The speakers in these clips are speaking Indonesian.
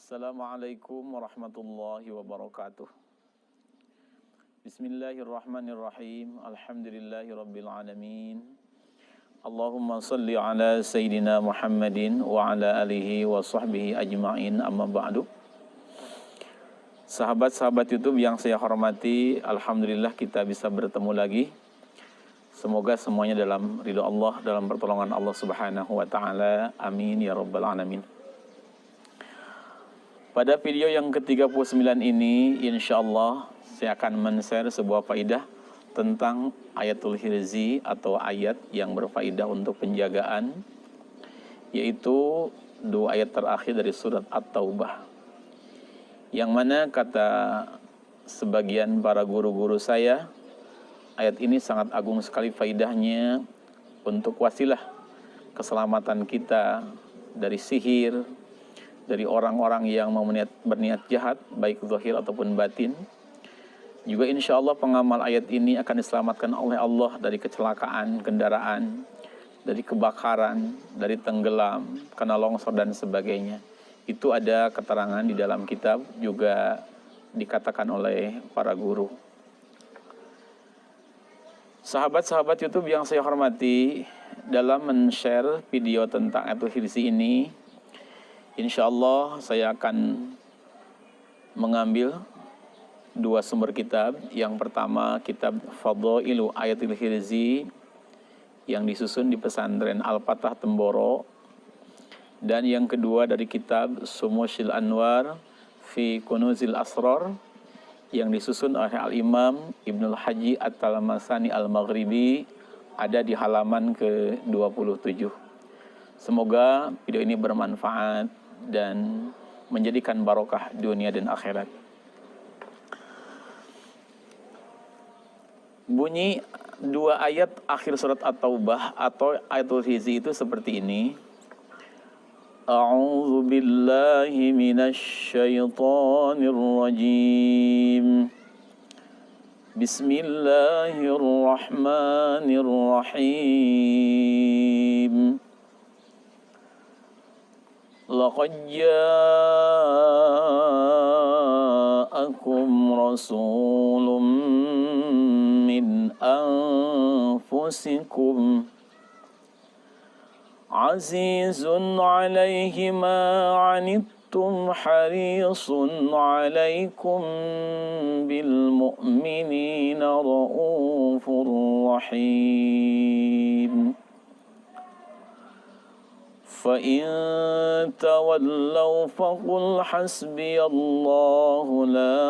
Assalamualaikum warahmatullahi wabarakatuh. Bismillahirrahmanirrahim. Alhamdulillahirabbil alamin. Allahumma shalli ala sayyidina Muhammadin wa ala alihi wa sahbihi ajma'in, amma ba'du. Sahabat-sahabat YouTube yang saya hormati, alhamdulillah kita bisa bertemu lagi. Semoga semuanya dalam ridho Allah, dalam pertolongan Allah Subhanahu wa taala. Amin ya rabbal alamin. Pada video yang ke-39 ini, insyaallah saya akan men-share sebuah faidah tentang ayatul hirzi atau ayat yang berfaidah untuk penjagaan, yaitu dua ayat terakhir dari surat At-Taubah. Yang mana kata sebagian para guru-guru saya, ayat ini sangat agung sekali faidahnya untuk wasilah keselamatan kita dari sihir, dari orang-orang yang berniat jahat, baik zahir ataupun batin. Juga insya Allah pengamal ayat ini akan diselamatkan oleh Allah dari kecelakaan kendaraan, dari kebakaran, dari tenggelam, kena longsor dan sebagainya. Itu ada keterangan di dalam kitab, juga dikatakan oleh para guru. Sahabat-sahabat YouTube yang saya hormati, dalam men-share video tentang ayatul hirzi ini, insya Allah saya akan mengambil dua sumber kitab. Yang pertama kitab Fadhailu Ayatil Hirzi yang disusun di pesantren Al-Fatah Temboro, dan yang kedua dari kitab Sumushil Anwar fi Kunuzil Asrar yang disusun oleh Al-Imam Ibnul Haji At-Talmasani Al-Maghribi, ada di halaman ke-27. Semoga video ini bermanfaat dan menjadikan barokah dunia dan akhirat. Bunyi dua ayat akhir surat At-Taubah atau ayatul hirzi itu seperti ini. A'udzu billahi minasy syaithanir rajim. Bismillahirrahmanirrahim. Laqad ja'akum rasulun min anfusikum azizun 'alaihi ma 'anittum harisun 'alaikum bil mu'minina raufur rahim. فَإِن تَوَلَّوْا فَقُلْ حَسْبِيَ اللَّهُ لَا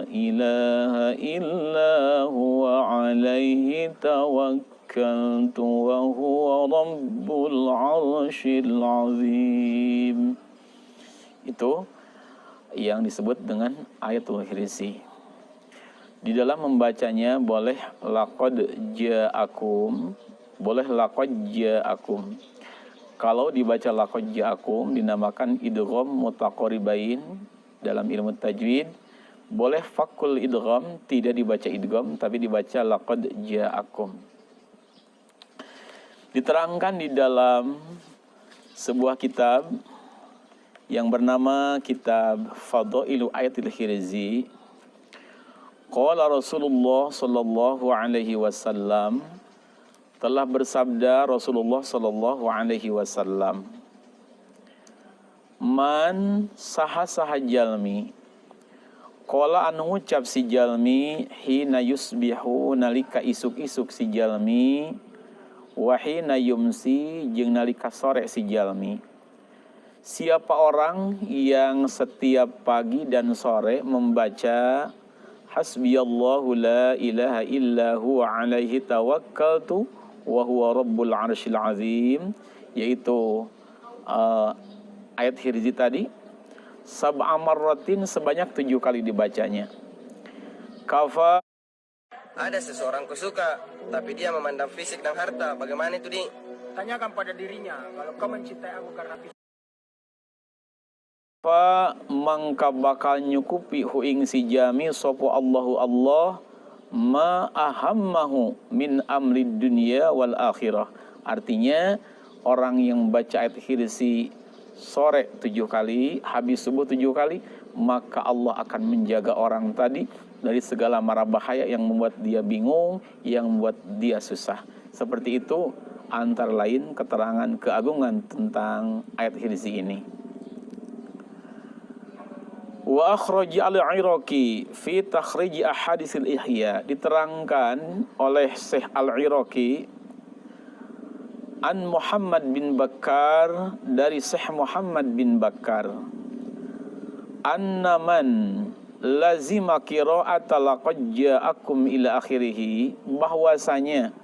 إِلَهَ إِلَّا هُوَ عَلَيْهِ تَوَكَّلْتُ وَهُوَ رَبُّ الْعَرْشِ الْعَظِيمِ. Itu yang disebut dengan ayatul hirzi. Di dalam membacanya boleh laqad ja'akum, boleh laqad ja'akum. Kalau dibaca laqad ja'akum dinamakan idgham mutaqaribain dalam ilmu tajwid. Boleh fakul idgham, tidak dibaca idgham tapi dibaca laqad ja'akum. Diterangkan di dalam sebuah kitab yang bernama kitab Fadhailu Ayatil Hirzi. Qala Rasulullah sallallahu alaihi wasallam, telah bersabda Rasulullah sallallahu alaihi wasallam, man saha jalmi, qala anu ngucap si jalmi, hina yusbihu nalika isuk-isuk si jalmi, wa hina yumsi jeung nalika sore si jalmi. Siapa orang yang setiap pagi dan sore membaca hasbiyallahu la ilaha illa huwa alaihi tawakkaltu wa huwa rabbul arsyil azim, yaitu ayat hirzi tadi, sab'a marratin, sebanyak 7 kali dibacanya. Kafa, ada seseorang kusuka tapi dia memandang fisik dan harta, bagaimana itu di? Tanyakan pada dirinya, kalau kau mencintai aku karena fisik, fa mangka bakal nyukupi hu ing si jami sapa Allahu Allah ma ahammahu min amri dunya wal akhirah. Artinya orang yang baca ayat hirzi sore 7 kali, habis subuh 7 kali, maka Allah akan menjaga orang tadi dari segala mara bahaya yang membuat dia bingung, yang membuat dia susah. Seperti itu antara lain keterangan keagungan tentang ayat hirzi ini. Wa akhraja al-Iraqi fi takhrij ahaditsil ihya, diterangkan oleh Syekh al-Iraqi an Muhammad bin Bakar, dari Syekh Muhammad bin Bakar, anna man lazima qira'ata laqad ja'akum ila akhirih, bahwasanya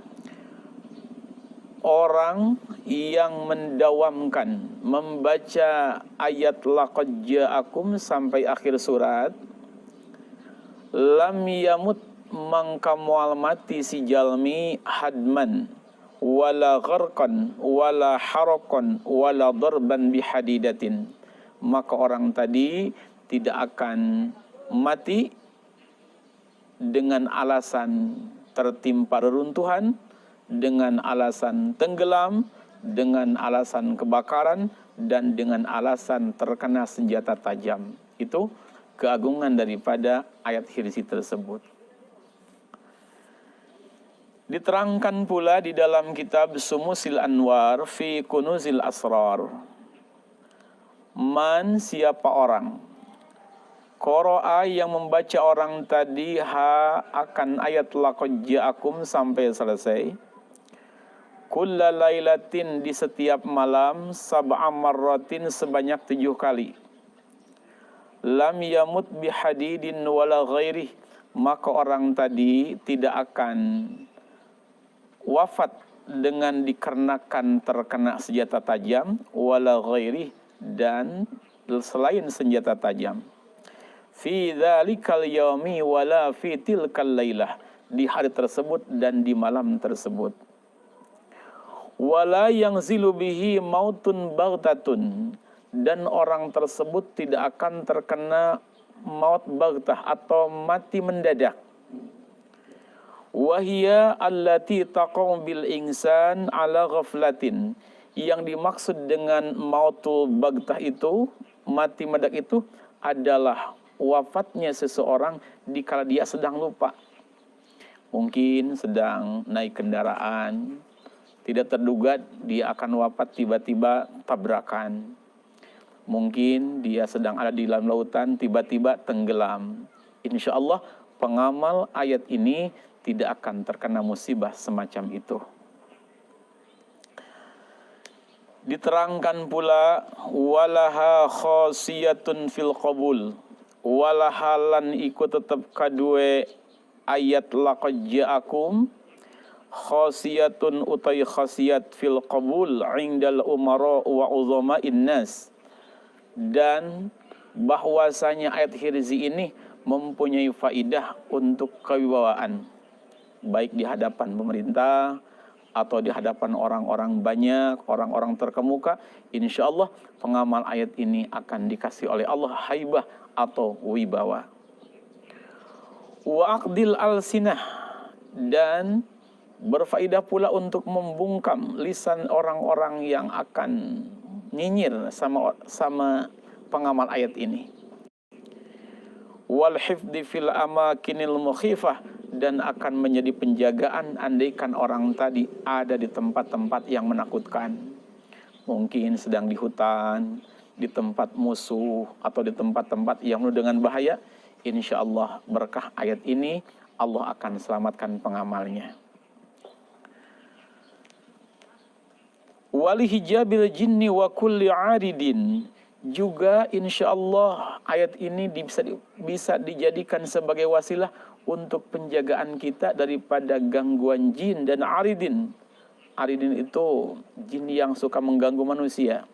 orang yang mendawamkan membaca ayat laqad ja'akum sampai akhir surat, lam yamut mangka moal mati si jalmi hadman wala gharqan wala harakon wala darban bihadidatin, maka orang tadi tidak akan mati dengan alasan tertimpa reruntuhan, dengan alasan tenggelam, dengan alasan kebakaran, dan dengan alasan terkena senjata tajam. Itu keagungan daripada ayat hirzi tersebut. Diterangkan pula di dalam kitab Sumusil Anwar fi Kunuzil Asrar, man, siapa orang qara'a yang membaca orang tadi akan ayat laqad ja'akum sampai selesai, kulla lailatin, di setiap malam, sab'a marratin, sebanyak 7 kali, lam yamut bihadidin wala ghairih, maka orang tadi tidak akan wafat dengan dikarenakan terkena senjata tajam, wala ghairih, dan selain senjata tajam, fi dzalikal yaumi wala fi tilkal lailah, di hari tersebut dan di malam tersebut, wala yangzilu bihi mautun baghtatun, dan orang tersebut tidak akan terkena maut baghtah atau mati mendadak, wahia allati taqum bil insan ala ghaflatin, yang dimaksud dengan mautul baghtah itu, mati mendadak itu adalah wafatnya seseorang dikala dia sedang lupa. Mungkin sedang naik kendaraan, tidak terduga dia akan wafat tiba-tiba tabrakan. Mungkin dia sedang ada di dalam lautan, tiba-tiba tenggelam. Insya Allah pengamal ayat ini tidak akan terkena musibah semacam itu. Diterangkan pula walaha khasiyatun fil qabul, walahalan iku tetap kadue ayat laqad ja'akum khasiyatun utai khasiyat fil qabul indal umara wa uzama'in nas, dan bahwasanya ayat hirzi ini mempunyai faidah untuk kewibawaan, baik di hadapan pemerintah atau di hadapan orang-orang banyak, orang-orang terkemuka. Insya Allah pengamal ayat ini akan dikasih oleh Allah haibah atau wibawa. Wa aqdil alsinah, dan berfaedah pula untuk membungkam lisan orang-orang yang akan nyinyir sama pengamal ayat ini. Wal hifdi fil amakinil mukhifah, dan akan menjadi penjagaan andaikan orang tadi ada di tempat-tempat yang menakutkan. Mungkin sedang di hutan, di tempat musuh, atau di tempat-tempat yang penuh dengan bahaya. Insya Allah berkah ayat ini Allah akan selamatkan pengamalnya. Wali hijabil jinni wa kulli aridin, juga insya Allah ayat ini bisa dijadikan sebagai wasilah untuk penjagaan kita daripada gangguan jin dan aridin. Aridin itu jin yang suka mengganggu manusia.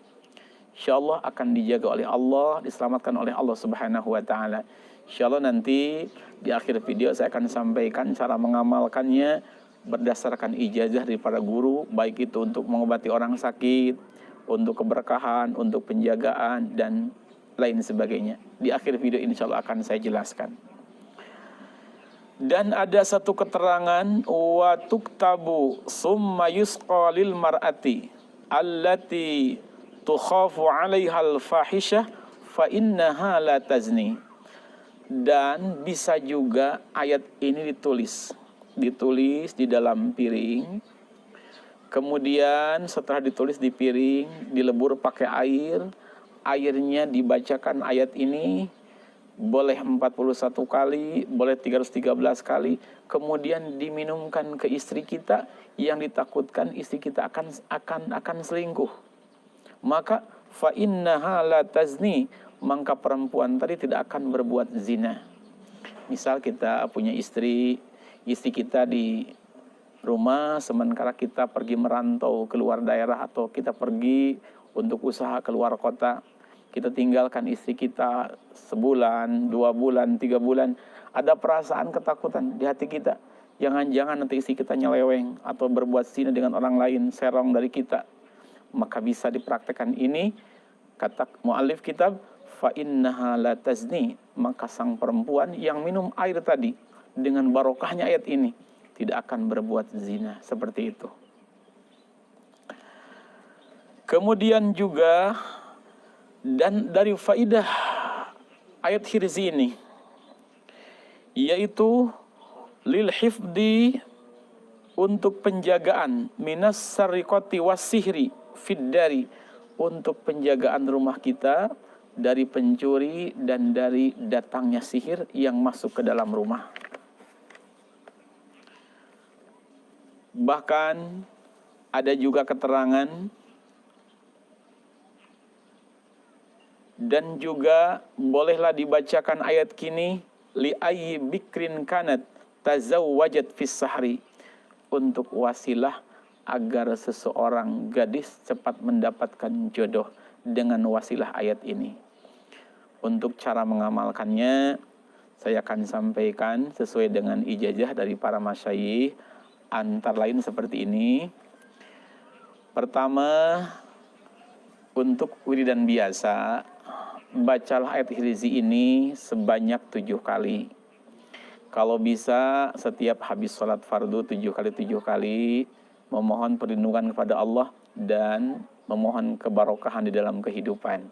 Insya Allah akan dijaga oleh Allah, diselamatkan oleh Allah Subhanahu wa ta'ala. Insya Allah nanti di akhir video saya akan sampaikan cara mengamalkannya berdasarkan ijazah dari para guru, baik itu untuk mengobati orang sakit, untuk keberkahan, untuk penjagaan, dan lain sebagainya. Di akhir video insya Allah akan saya jelaskan. Dan ada satu keterangan, wa tuktabu summa yusqa lil mar'ati allati tukhafu 'alaihal fahisyah fa innaha la tazni. Dan bisa juga ayat ini ditulis di dalam piring. Kemudian setelah ditulis di piring, dilebur pakai air, airnya dibacakan ayat ini boleh 41 kali, boleh 313 kali, kemudian diminumkan ke istri kita yang ditakutkan istri kita akan selingkuh. Maka fa innaha la tazni, maka perempuan tadi tidak akan berbuat zina. Misal kita punya istri kita di rumah, sementara kita pergi merantau keluar daerah atau kita pergi untuk usaha keluar kota, kita tinggalkan istri kita sebulan, 2 bulan, 3 bulan, ada perasaan ketakutan di hati kita. Jangan-jangan nanti istri kita nyeleweng atau berbuat zina dengan orang lain, serong dari kita. Maka bisa dipraktekkan ini, kata mu'alif kitab, fa innaha la tazni, maka sang perempuan yang minum air tadi dengan barokahnya ayat ini tidak akan berbuat zina, seperti itu. Kemudian juga, dan dari faidah ayat hirzi ini, yaitu lil hifdi, untuk penjagaan, minas sariqati wassihri fiddari, untuk penjagaan rumah kita dari pencuri dan dari datangnya sihir yang masuk ke dalam rumah. Bahkan ada juga keterangan dan juga bolehlah dibacakan ayat kini, li ayyi bikrin kanat tazawwajat fis sahri, untuk wasilah agar seseorang gadis cepat mendapatkan jodoh dengan wasilah ayat ini. Untuk cara mengamalkannya, saya akan sampaikan sesuai dengan ijazah dari para masyayikh, antara lain seperti ini. Pertama, untuk wiridan biasa, bacalah ayat hirzi ini sebanyak 7 kali. Kalau bisa setiap habis sholat fardu 7 kali, memohon perlindungan kepada Allah dan memohon kebarokahan di dalam kehidupan.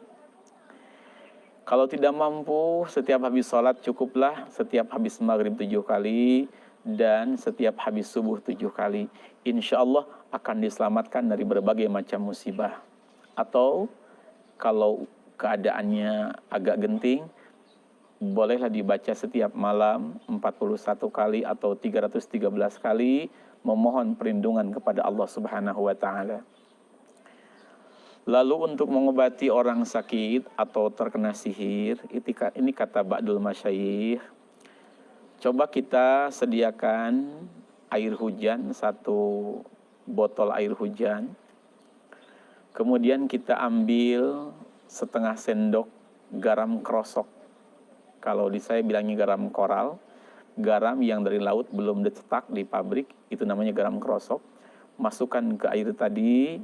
Kalau tidak mampu, setiap habis sholat cukuplah setiap habis maghrib 7 kali dan setiap habis subuh 7 kali. Insya Allah akan diselamatkan dari berbagai macam musibah. Atau kalau keadaannya agak genting, bolehlah dibaca setiap malam 41 kali atau 313 kali, memohon perlindungan kepada Allah Subhanahu wa ta'ala. Lalu untuk mengobati orang sakit atau terkena sihir, ini kata ba'dul masyayikh, coba kita sediakan air hujan, 1 botol air hujan. Kemudian kita ambil setengah sendok garam krosok. Kalau di saya bilangnya garam koral, garam yang dari laut belum dicetak di pabrik, itu namanya garam krosok. Masukkan ke air tadi.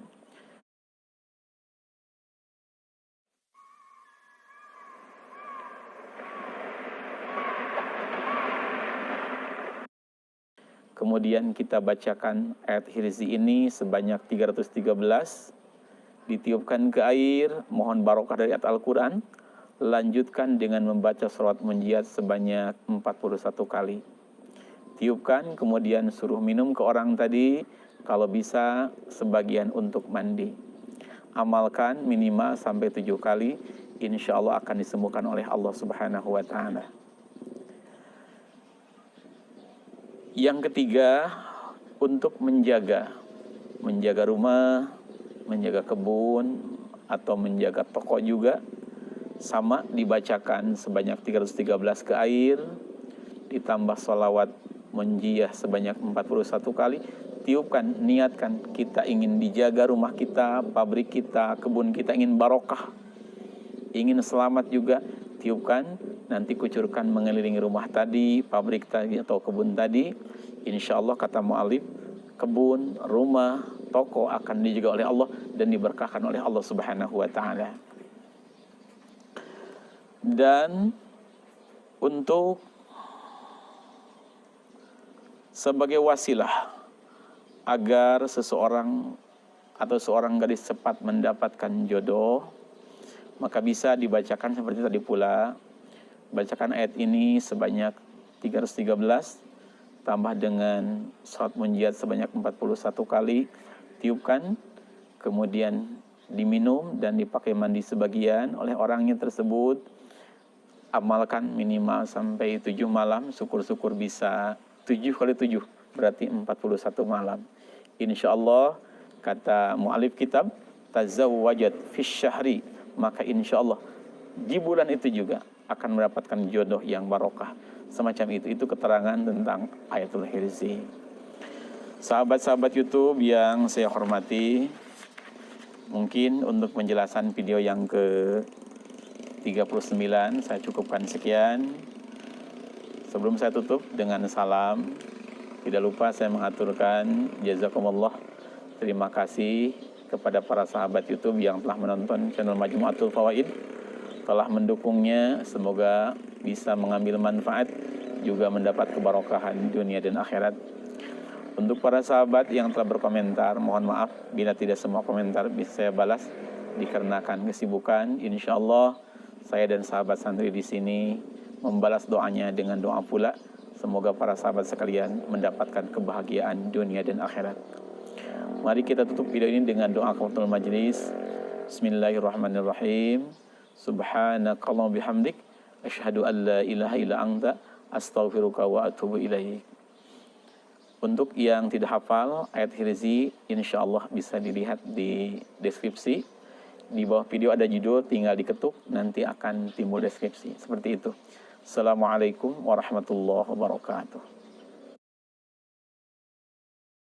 Kemudian kita bacakan ayat hirzi ini sebanyak 313, ditiupkan ke air, mohon barokah dari ayat Al-Quran, lanjutkan dengan membaca surat munjiat sebanyak 41 kali. Tiupkan, kemudian suruh minum ke orang tadi, kalau bisa sebagian untuk mandi. Amalkan minimal sampai 7 kali, insya Allah akan disembuhkan oleh Allah Subhanahu wa ta'ala. Yang ketiga, untuk menjaga rumah, menjaga kebun, atau menjaga toko juga, sama dibacakan sebanyak 313 ke air, ditambah sholawat munjiyah sebanyak 41 kali, tiupkan, niatkan kita ingin dijaga rumah kita, pabrik kita, kebun kita, ingin barokah, ingin selamat juga, tiupkan, nanti kucurkan mengelilingi rumah tadi, pabrik tadi atau kebun tadi. Insya Allah kata mu'alif, kebun, rumah, toko akan dijaga oleh Allah dan diberkahkan oleh Allah Subhanahu wa ta'ala. Dan untuk sebagai wasilah agar seseorang atau seorang gadis cepat mendapatkan jodoh, maka bisa dibacakan seperti tadi pula. Bacakan ayat ini sebanyak 313, tambah dengan salat munjiat sebanyak 41 kali, tiupkan, kemudian diminum dan dipakai mandi sebagian oleh orangnya tersebut. Amalkan minimal sampai 7 malam, syukur-syukur bisa 7 kali 7, berarti 41 malam. Insya Allah, kata mu'alif kitab, tazawwajat fis syahri, maka insya Allah di bulan itu juga akan mendapatkan jodoh yang barokah. Semacam itu keterangan tentang Ayatul Hirzi. Sahabat-sahabat YouTube yang saya hormati, mungkin untuk penjelasan video yang ke-39 saya cukupkan sekian. Sebelum saya tutup dengan salam, tidak lupa saya mengaturkan jazakumullah, terima kasih kepada para sahabat YouTube yang telah menonton channel Majmu'atul Fawaid, telah mendukungnya. Semoga bisa mengambil manfaat, juga mendapat kebarokahan dunia dan akhirat. Untuk para sahabat yang telah berkomentar, mohon maaf bila tidak semua komentar bisa saya balas dikarenakan kesibukan. Insya Allah saya dan sahabat santri di sini membalas doanya dengan doa pula. Semoga para sahabat sekalian mendapatkan kebahagiaan dunia dan akhirat. Mari kita tutup video ini dengan doa kafaratul majlis. Bismillahirrahmanirrahim. Subhanakallahumma bihamdik, asyhadu an la ilaha illa anta, astaghfiruka wa atubu ilaik. Untuk yang tidak hafal ayat Hirzi, insyaallah bisa dilihat di deskripsi. Di bawah video ada judul, tinggal diketuk, nanti akan timbul deskripsi. Seperti itu. Assalamualaikum warahmatullahi wabarakatuh.